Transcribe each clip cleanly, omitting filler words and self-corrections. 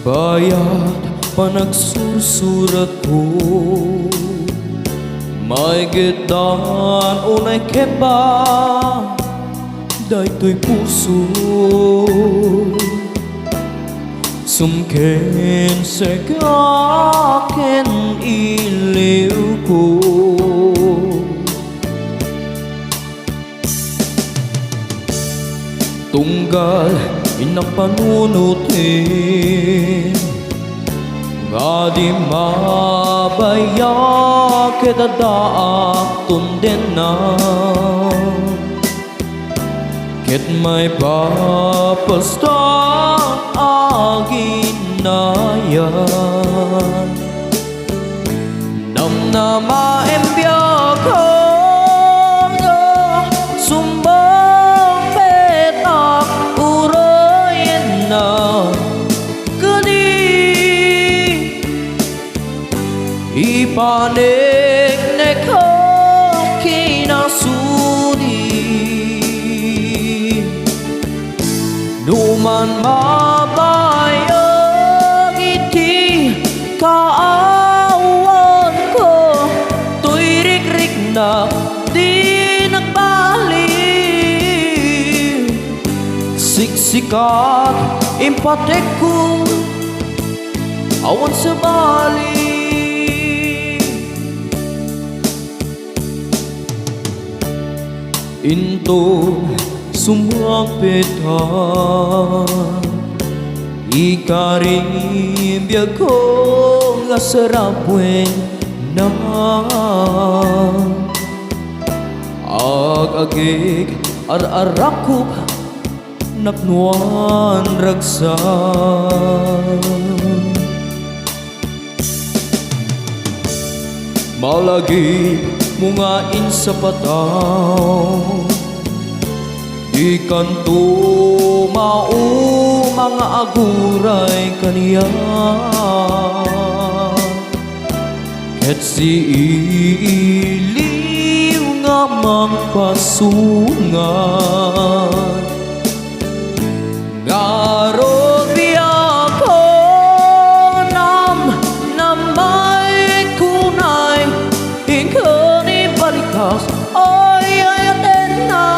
Bayat pa nagsusurat ko, may gitan unay kepa, daytoy puso. Sumken sa kaken iliw ko, tunggal inapanunutin nga di mabaya kita daak tunden na ket may papasta aginayan nam na maembya ko sumbang petak urayan na ipanik-nek ko kinasudi numan mabayag iti kaawan ko tuy rik-rik na di nagbalik siksikat impatek ko awan sa balik. Into sumapit ha ikaring biag ko nga sarapwen na ag-agig ar-arakop naknuan ragsa malagi mungain sa pataw di kanto mau mga aguray kaniya ket si iliw nga magpasungan ngaro biya ko nam namay kunay ikaw ni balikas ay ayaten na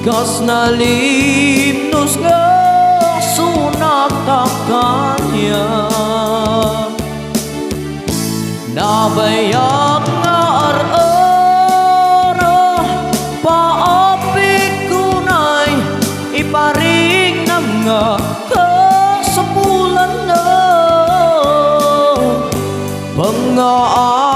kas nalimnos nga sunatakannya nabayak nga ar-ara paapik kunay iparing nam nga kasapulan na pangaan